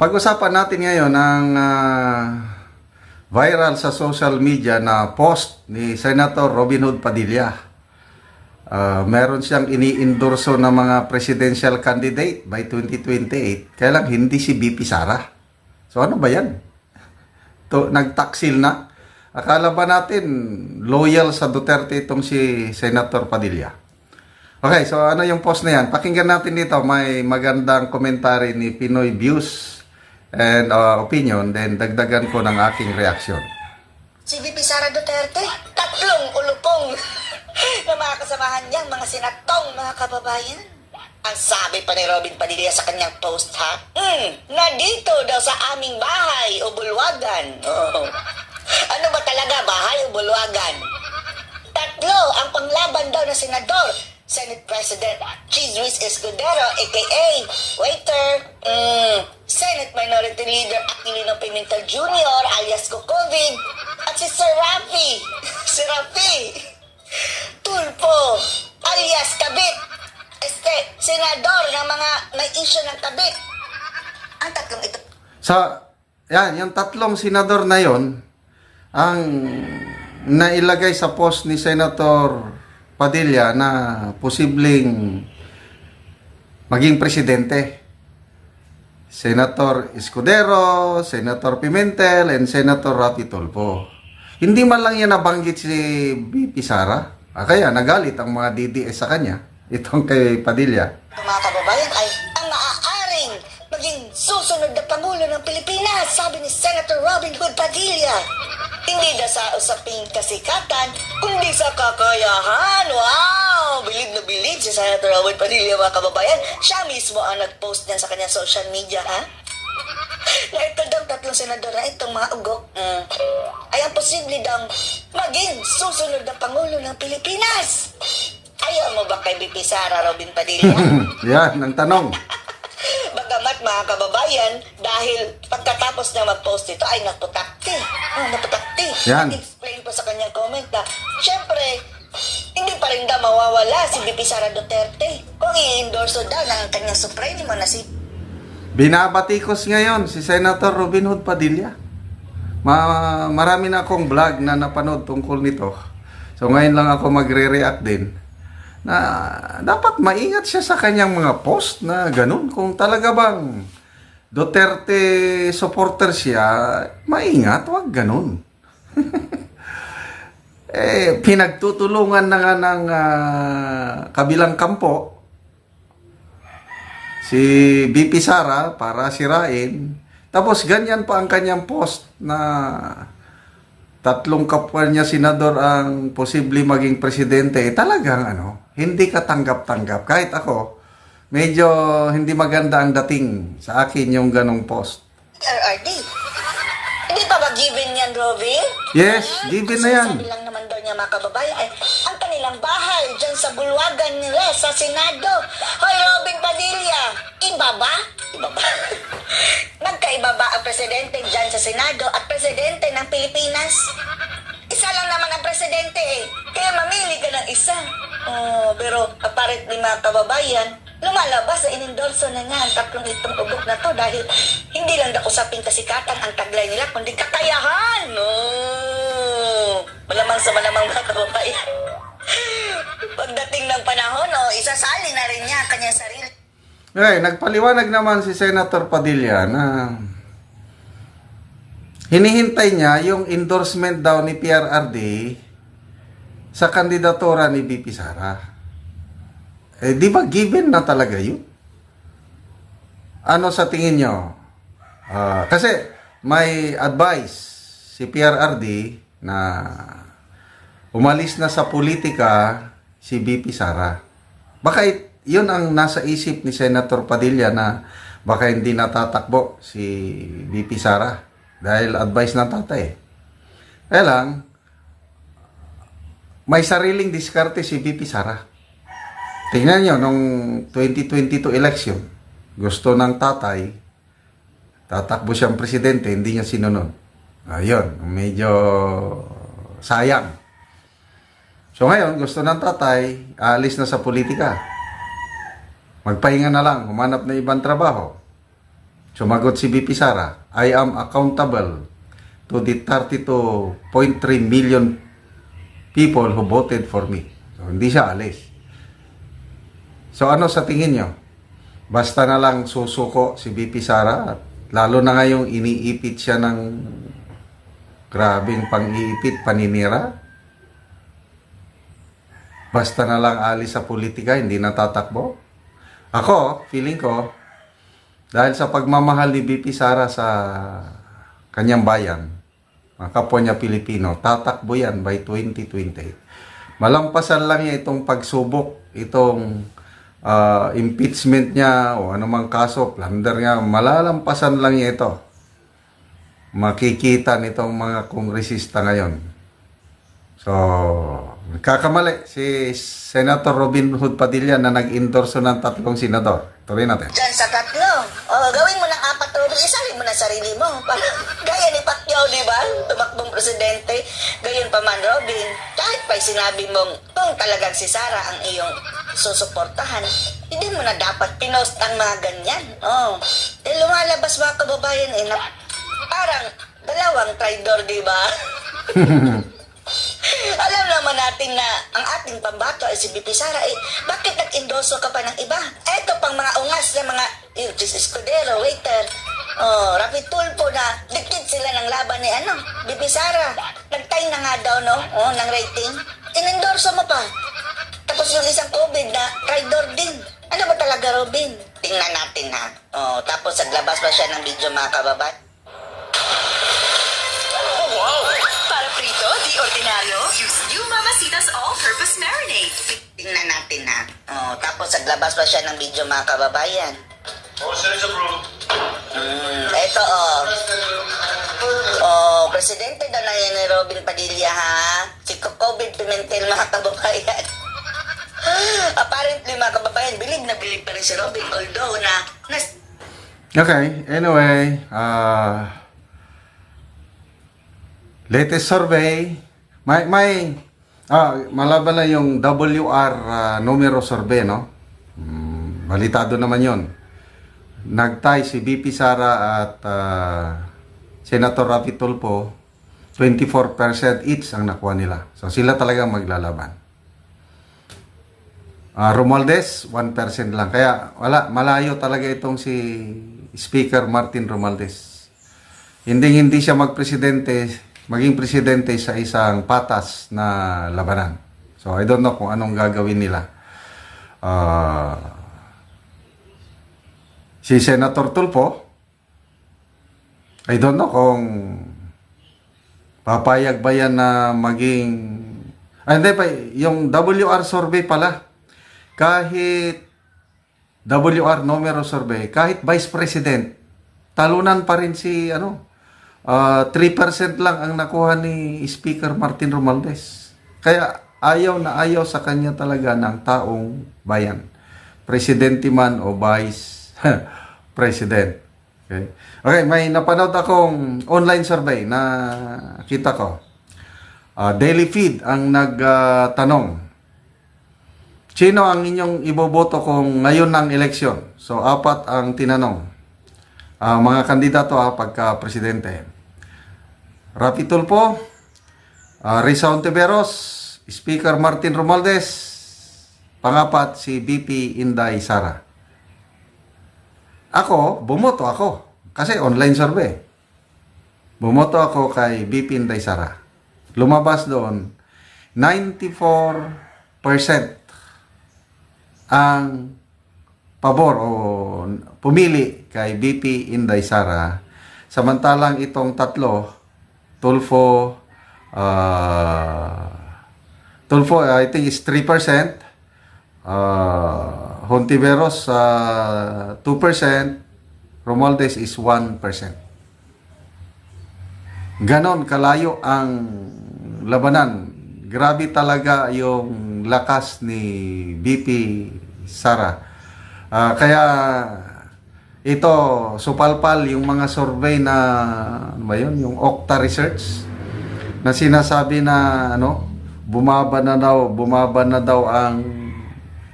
Pag-usapan natin ngayon ang viral sa social media na post ni Senator Robin Hood Padilla. Meron siyang ini-endorso na mga presidential candidate by 2028. Kaya lang hindi si BP Sara. So ano ba yan? Nagtaksil na. Akala ba natin loyal sa Duterte itong si Senator Padilla? Okay, so ano yung post na yan? Pakinggan natin dito. May magandang komentary ni Pinoy Views and opinion. Then dagdagan ko ng aking reaksyon. Si VP Sara Duterte, tatlong ulupong na mga kasamahan niyang mga sinatong mga kababayan. Ang sabi pa ni Robin Padilla sa kanyang post, ha? Na dito daw sa aming bahay o bulwagan. Oh. Ano ba talaga, bahay o bulwagan? Tatlo ang panglaban daw na senador. Senate President Cheese Luis Escudero, a.k.a. Waiter, Senate Minority Leader Aquilino Pimentel Jr. alias Kukovid, at si Sir Rafi, si Rafi Tulfo alias Kabit, senador ng mga may issue ng Kabit. Ang tatlong ito. Yan, yung tatlong senador na yon ang nailagay sa post ni Senator Padilla na posibleng maging presidente. Senator Escudero, Senator Pimentel, and Senator Rafi Tulfo. Hindi man lang yan nabanggit si BP Sara. Kaya nagalit ang mga DDS sa kanya, itong kay Padilla. Mga kababayan ay ang maaaring maging susunod na Pangulo ng Pilipinas, sabi ni Senator Robin Hood Padilla. Hindi na sa usaping kasikatan, kundi sa kakayahan. Wow! Bilib na bilib si Senator Robin Padilla, mga kababayan. Siya mismo ang nag-post niyan sa kanyang social media, ha? Na ito daw tatlong senador na itong mga ugok ay ang posible daw maging susunod na Pangulo ng Pilipinas. Ayaw mo ba kay BP Sara, Robin Padilla? Yan, ang tanong. Bagamat mga kababayan, dahil pagkatapos na mag-post ito ay naputakti. Naputakti. Yan. Explain pa sa kanyang comment na, syempre, hindi pa rin daw mawawala si BP Sara Duterte kung i-endorso daw ng kanyang supremo na si... Binabatikos ngayon si Senator Robin Hood Padilla. Marami na akong vlog na napanood tungkol nito. So ngayon lang ako magre-react din. Na dapat maingat siya sa kanyang mga post na ganun. Kung talaga bang Duterte supporter siya, maingat, wag ganun. Pinagtutulungan na nga ng kabilang kampo si BP Sara para sirain. Tapos ganyan pa ang kanyang post na tatlong kapwa niya senador ang posible maging presidente. Talagang hindi ka tanggap-tanggap. Kahit ako, medyo hindi maganda ang dating sa akin yung ganong post. RRD. Hindi pa ba given yan, Robin? Yes, given na yan. Sabi lang naman daw niya, mga kababayan, ay ang kanilang bahay dyan sa bulwagan nila sa Senado. Hoy, Robin Padilla, iba ba? Iba ba? Nagkaiba ba ang presidente dyan sa Senado at presidente ng Pilipinas? Isa lang naman ang presidente eh. Kaya mamili ka ng isa. Pero apparently mga kababayan, lumalabas na inendorso na nga ang tatlong itong ugok na to dahil hindi lang daw usaping kasikatan ang taglay nila, kundi kakayahan. Malamang sa malamang mga kababayan. Pagdating ng panahon, isasali na rin niya ang kanyang sarili. Okay, nagpaliwanag naman si Senator Padilla na hinihintay niya yung endorsement daw ni PRRD sa kandidatura ni BP Sara. Di ba given na talaga yun? Ano sa tingin nyo? Kasi may advice si PRRD na umalis na sa politika si BP Sara. Baka yun ang nasa isip ni Senator Padilla na baka hindi natatakbo si BP Sara dahil advice ng tatay. Kaya lang, may sariling diskarte si BP Sara. Tingnan nyo, nung 2022 election, gusto ng tatay, tatakbo siyang presidente, hindi niya sinunod. Ayun, medyo sayang. So ngayon, gusto ng tatay, aalis na sa politika. Magpahinga na lang, humanap na ibang trabaho. Sumagot si BP Sara, I am accountable to the 32.3 million people who voted for me. So, hindi siya alis. So, ano sa tingin nyo? Basta na lang susuko si BP Sara at lalo na ngayong iniipit siya ng grabing pang-iipit, paninira. Basta na lang alis sa politika, hindi natatakbo. Ako, feeling ko, dahil sa pagmamahal ni BP Sara sa kanyang bayan, mga kapwa niya Pilipino, tatakbo yan by 2028. Malampasan lang niya itong pagsubok, itong impeachment niya o anumang kaso, plunder niya, malalampasan lang niya ito. Makikita nitong mga kongresista ngayon. So, nagkakamali si Senator Robin Hood Padilla na nag-endorso ng 3 senador. Tuloy natin. Diyan sa 3, gawin mo ng 4, Robin, isali mo na sarili mo. Gaya ni Pacquiao, di ba? Tumakbong presidente. Gayon pa man, Robin. Kahit pa'y sinabi mong kung talagang si Sara ang iyong susuportahan, hindi mo na dapat pinost ang mga ganyan. Lumalabas mga kababayan na parang dalawang traidor, di ba? Alam naman natin na ang ating pambato ay si BP Sara, bakit nag-endorso ka pa ng iba? Eto pang mga ungas na mga Escudero, waiter, Rapi Tulfo na dikit sila ng laban ni BP Sara. Nagtay na nga daw, ng rating. In-endorso mo pa. Tapos yung isang COVID na traidor din. Ano ba talaga, Robin? Tingnan natin, ha? Tapos naglabas pa siya ng video, mga kababayan. Wow! Para prito, di ordinaryo, use new Mamacita's all-purpose marinade. Tingnan natin, ha? Tapos naglabas pa siya ng video, mga kababayan. Ito, presidente daw na yan ni Robin Padilla, ha? Si COVID Pimentel, mga kababayan. Apparently, mga kababayan, bilib na bilib pa rin si Robin, although Okay, anyway, latest survey, malaban na yung WR numero survey, no? Balitado naman yon. Nagtay si BP Sara at Senator Rapi Tulfo, 24% each ang nakuha nila. So sila talagang maglalaban. Romualdez, 1% lang. Kaya malayo talaga itong si Speaker Martin Romualdez. Hindi siya maging presidente sa isang patas na labanan. So I don't know kung anong gagawin nila. Si Senator Tulfo, I don't know kung papayag ba yan na maging... hindi pa, yung WR survey pala, kahit WR numero survey, kahit Vice President, talunan pa rin si 3% lang ang nakuha ni Speaker Martin Romualdez. Kaya ayaw na ayaw sa kanya talaga ng taong bayan. Presidente man o Vice President. Okay, may napanood akong online survey na kita ko. Daily Feed ang nagtanong. Sino ang inyong iboboto kung ngayon ng eleksyon? So, 4 ang tinanong. Mga kandidato pagka presidente. Rapi Tulfo, Risa Hontiveros, Speaker Martin Romualdez, pangapat si BP Inday Sara. Bumoto ako. Kasi online survey. Bumoto ako kay BP Inday Sara. Lumabas doon, 94% ang pabor o pumili kay BP Inday Sara. Samantalang itong tatlo, Tulfo, I think is 3%. Hontiveros 2%, Romualdez is 1%. Ganon kalayo ang labanan. Grabe talaga yung lakas ni BP Sara. Kaya ito, supalpal yung mga survey na yung Okta Research na sinasabi na bumaba na daw ang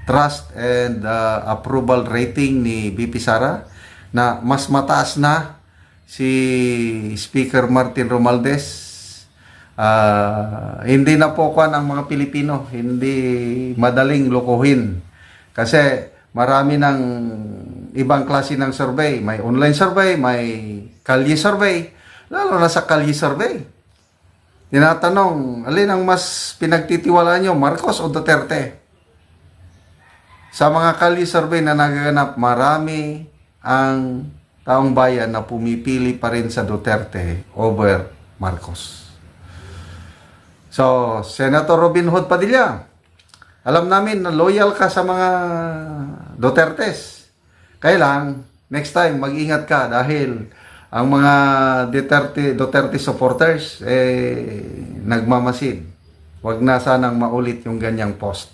trust and approval rating ni BP Sara. na mas mataas na si Speaker Martin Romualdez. Hindi na po kuwan ang mga Pilipino, hindi madaling lokohin. Kasi marami ng ibang klase ng survey. May online survey, may kalye survey, lalo na sa kalye survey. Tinatanong, alin ang mas pinagtitiwalaan nyo, Marcos o Duterte? Sa mga kalye survey na nagaganap, marami ang taong bayan na pumipili pa rin sa Duterte over Marcos. So, Senator Robin Hood Padilla, alam namin na loyal ka sa mga Dutertes. Kaya lang, next time, mag-ingat ka dahil ang mga Duterte supporters, nagmamasid. Huwag na sanang maulit yung ganyang post.